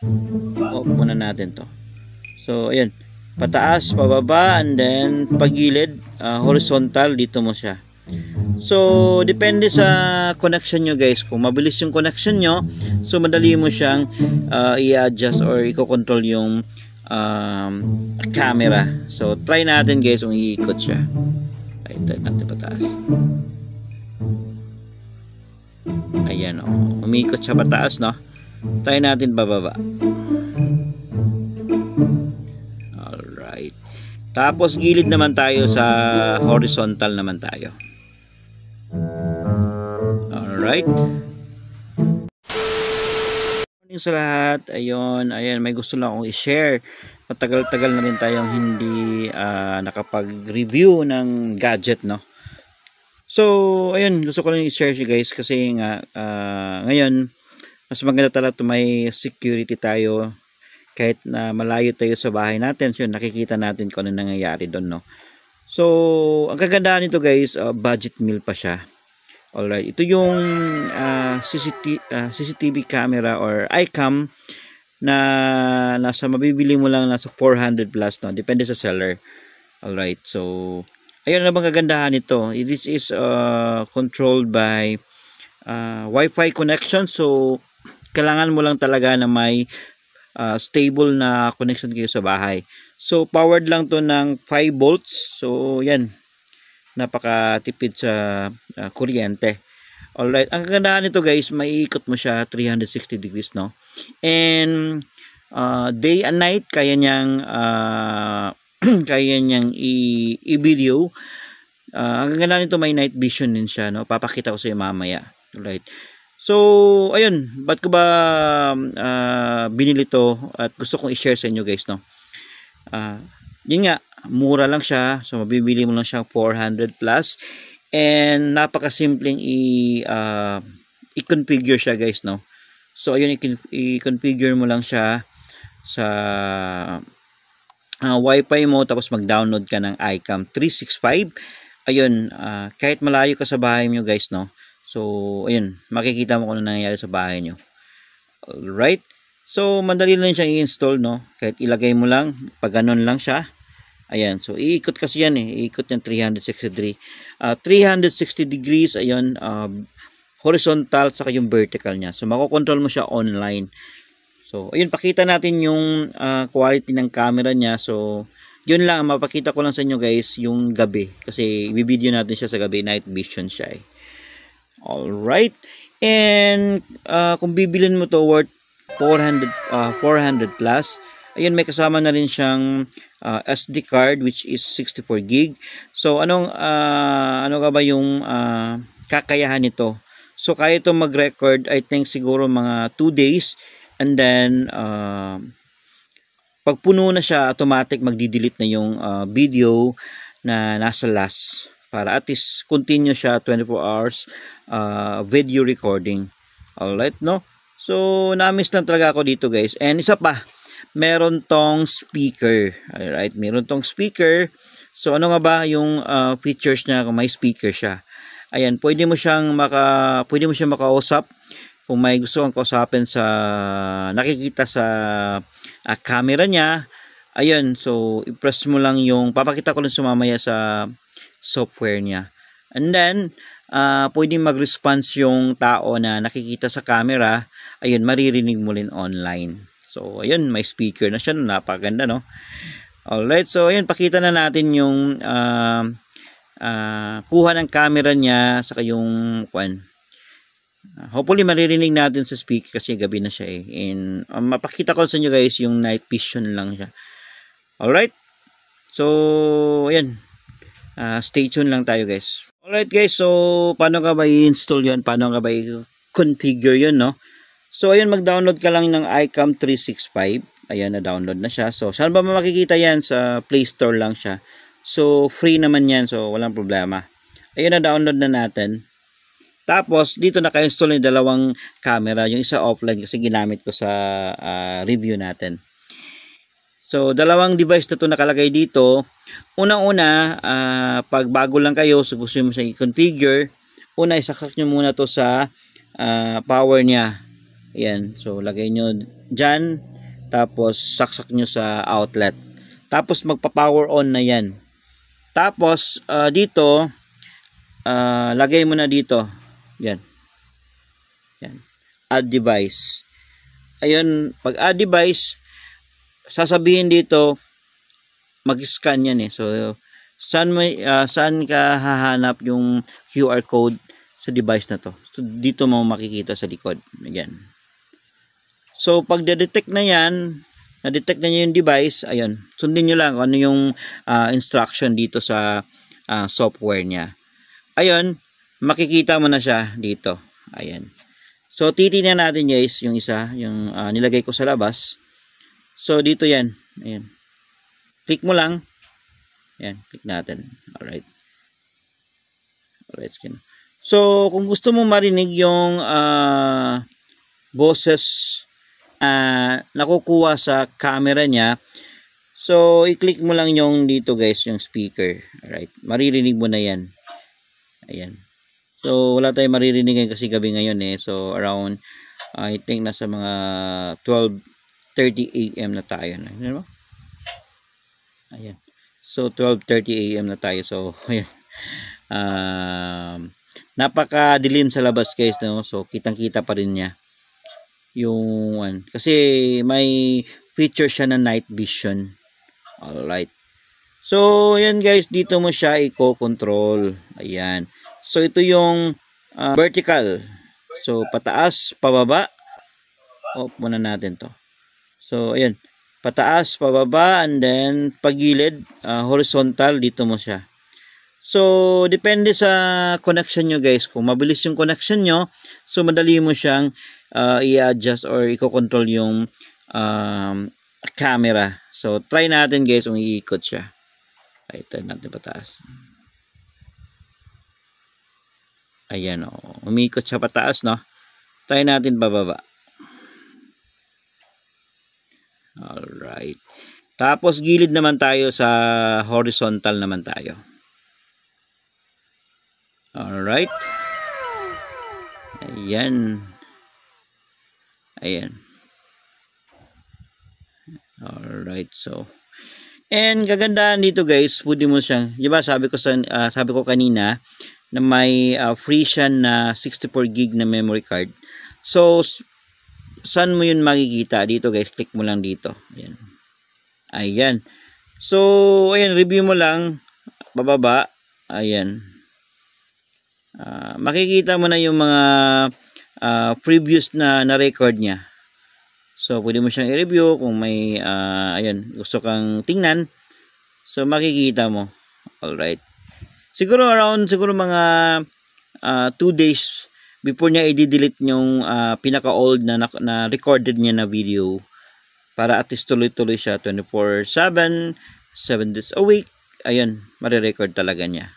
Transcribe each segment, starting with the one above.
Off muna natin to. So ayan, pataas, pababa, and then pagilid, horizontal, dito mo siya. So depende sa connection nyo guys. Kung mabilis yung connection nyo, so madali mo siyang i-adjust or i-control yung camera. So try natin guys kung iikot siya. Ay, natin pataas. Ayan, umikot siya pataas, no? Try natin bababa. Alright. Tapos gilid naman tayo sa horizontal naman tayo. Alright. Morning sa lahat. Ayun, may gusto lang akong i-share. Matagal-tagal na rin tayong hindi nakapag-review ng gadget, no? So, ayun, gusto ko lang i-share siya guys kasi nga ngayon mas maganda talaga may security tayo kahit na malayo tayo sa bahay natin. So, nakikita natin kung ano nangyayari doon, no? So, ang kagandahan nito guys, budget meal pa siya. Alright, ito yung CCTV camera or iCam na nasa mabibili mo lang nasa 400 plus, no? Depende sa seller. Alright, so ayun na bang kagandahan nito. This is controlled by Wi-Fi connection. So kailangan mo lang talaga na may stable na connection kayo sa bahay. So powered lang to ng 5 volts. So yan, napakatipid sa kuryente. Alright, ang kagandahan nito guys, maiikot mo siya 360 degrees, no? And day and night kaya niyang kaya niyang i-video. Ang ganda nito, may night vision din siya, no? Papakita ko sa iyo mamaya. Alright. So, ayun, ba't ko ba binili to at gusto kong i-share sa inyo guys, no? Yun nga, mura lang siya. So, mabibili mo lang siya 400 plus. And napakasimpleng i-configure siya guys, no? So, ayun, i-configure mo lang siya sa Wi-Fi mo, tapos mag-download ka ng iCam 365. Ayun, kahit malayo ka sa bahay nyo guys, no? So, ayun, makikita mo kung ano nangyayari sa bahay nyo. Alright. So, madali lang siyang i-install, no? Kahit ilagay mo lang, pag ganun lang siya. Ayan, so iikot kasi yan iikot yung 360 degrees, ayun, horizontal saka yung vertical niya. So, makokontrol mo siya online. So, ayun, pakita natin yung quality ng camera niya. So, yun lang, mapakita ko lang sa inyo guys yung gabi. Kasi, i-video natin siya sa gabi, night vision siya Alright. And, kung bibilin mo to worth 400 plus, ayun, may kasama na rin siyang SD card which is 64 gig. So, ano ka ba yung kakayahan nito? So, kaya ito mag-record, I think siguro mga 2 days. And then, pag puno na siya, automatic magdi-delete na yung video na nasa last. Para at least continue siya 24 hours video recording. Alright, no? So, na-miss lang talaga ako dito guys. And isa pa, meron tong speaker. Alright, meron tong speaker. So, ano nga ba yung features niya kung may speaker siya? Ayan, pwede mo siyang makausap. Kung may gusto kang kausapin sa nakikita sa camera niya, ayun, so i-press mo lang yung, papakita ko lang sumamaya sa software niya. And then, pwedeng mag-response yung tao na nakikita sa camera, ayun, maririnig mo rin online. So, ayun, may speaker na siya, napakaganda, no? Alright, so ayun, pakita na natin yung kuha ng camera niya, saka yung hopefully maririnig natin sa speaker kasi gabi na siya and mapakita ko sa inyo guys yung night vision lang siya. Alright, so ayan, stay tuned lang tayo guys. Alright guys, so paano ka ba i-install yun, paano ka ba i-configure yun, no? So ayun, mag-download ka lang ng iCam 365. Ayan, na-download na siya. So saan ba makikita yan? Sa Play Store lang siya. So free naman yan, so walang problema. Ayun, na-download na natin. Tapos, dito naka-install yung dalawang camera. Yung isa offline kasi ginamit ko sa review natin. So, dalawang device na ito nakalagay dito. Unang-una, pag bago lang kayo, so gusto mo siya i-configure, una, isaksak nyo muna to sa power niya. Ayan. So, lagay nyo dyan. tapos saksak nyo sa outlet, tapos magpa-power on na yan. Tapos dito lagay mo na dito, yan, add device. Ayun, pag add device, sasabihin dito mag-scan yan eh. So saan ka hahanap yung QR code sa device na to? So dito mo makikita sa likod. Ayan. So pag detect na yan, na-detect na niyo yung device, ayun, sundin nyo lang kung ano yung instruction dito sa software niya. Ayun, makikita mo na siya dito. Ayan. So titingnan natin guys yung isa, yung nilagay ko sa labas. So dito yan. Ayan. Click mo lang. Ayan, click natin. Alright. Alright, skin. So kung gusto mo marinig yung boses nakukuha sa camera niya, so i-click mo lang yung dito guys, yung speaker. Alright, maririnig mo na yan. Ayan. So wala tayong maririnig kasi gabi ngayon eh. So around I think nasa mga 12:30 AM na tayo. Ano ba? Ayan. So 12:30 AM na tayo. So ayan. Napakadilim sa labas guys, no? So kitang-kita pa rin niya yung kasi may feature siya na night vision. Alright. So ayan guys, dito mo siya i-control. Ayan. So ito yung vertical. So pataas, pababa. Off muna natin to. So ayan, pataas, pababa, and then pagilid, horizontal, dito mo siya. So depende sa connection nyo guys. Kung mabilis yung connection nyo, so madali mo siyang i-adjust or i-control yung camera. So try natin guys kung iikot siya. Ay, try natin pataas. Ayan, umikot siya pataas, no? Try natin bababa. Alright. Tapos gilid naman tayo, sa horizontal naman tayo. Alright. Ayan. Ayan. Alright, so. And kagandahan dito guys, pwede mo siyang, di ba sabi ko kanina, na may free siya na 64 gig na memory card. So saan mo yun makikita? Dito guys, click mo lang dito. Ayan. Ayan. So ayan, review mo lang bababa. Ayan. Makikita mo na yung mga previous na record niya. So pwede mo siyang i-review kung may ayan, gusto kang tingnan. So makikita mo. Alright. Siguro mga 2 days before niya i-delete yung pinaka-old na recorded niya na video, para at least tuloy-tuloy siya 24/7, 7 days a week. Ayun, marirecord talaga niya.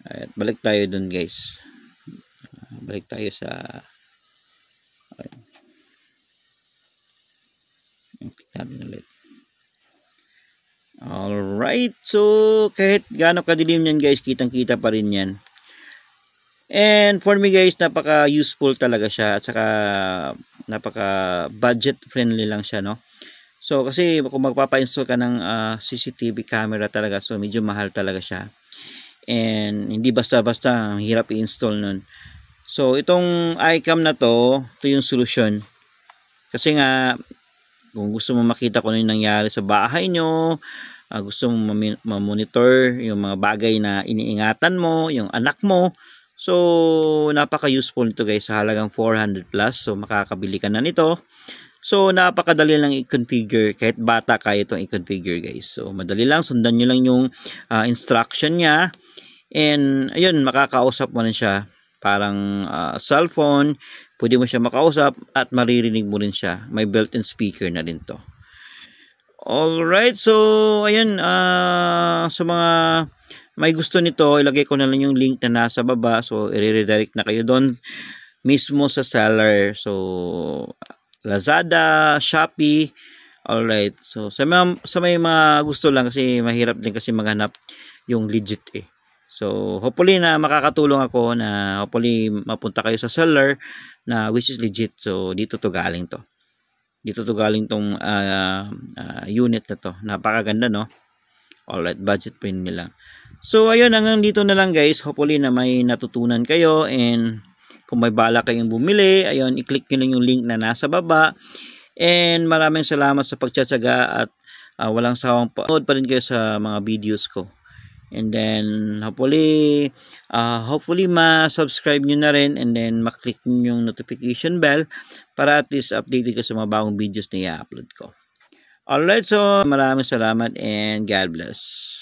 Ayun, balik tayo dun guys. Balik tayo sa natin ulit. Alright, so kahit gaano kadilim yan guys, kitang-kita pa rin yan. And for me guys, napaka useful talaga siya, at saka napaka budget friendly lang siya, no? So kasi kung magpapa-install ka ng CCTV camera talaga, so medyo mahal talaga siya. And hindi basta-basta, hirap i-install nun. So itong iCam na to, ito yung solusyon. Kasi nga, kung gusto mo makita kung ano yung nangyari sa bahay nyo, gusto mo ma-monitor yung mga bagay na iniingatan mo, yung anak mo, so napaka-useful nito guys, sa halagang 400 plus. So makakabili ka na nito. So napakadali lang i-configure, kahit bata kaya itong i-configure guys. So madali lang, sundan nyo lang yung instruction niya, and ayun, makakausap mo na siya, parang cellphone. Pwede mo siya makausap at maririnig mo rin siya. May built-in speaker na din to. Alright, so ayun, sa mga may gusto nito, ilagay ko na lang yung link na nasa baba. So i-redirect na kayo doon mismo sa seller. So Lazada, Shopee. Alright, so sa may mga gusto lang, kasi mahirap din kasi maghanap yung legit eh. So hopefully na makakatulong ako, na hopefully mapunta kayo sa seller na which is legit. So dito to galing to. Dito to galing tong unit na to. Napakaganda, no? Alright, budget print lang. So, ayun, hanggang dito na lang guys. Hopefully na may natutunan kayo, and kung may bala kayong bumili, ayun, i-click nyo lang yung link na nasa baba. And maraming salamat sa pagtsatsaga, at walang sawang panood pa rin kayo sa mga videos ko. And then, hopefully ma-subscribe nyo na rin, and then maklik nyo yung notification bell para at least updated ka sa mga bagong videos na i-upload ko. Alright, so maraming salamat and God bless.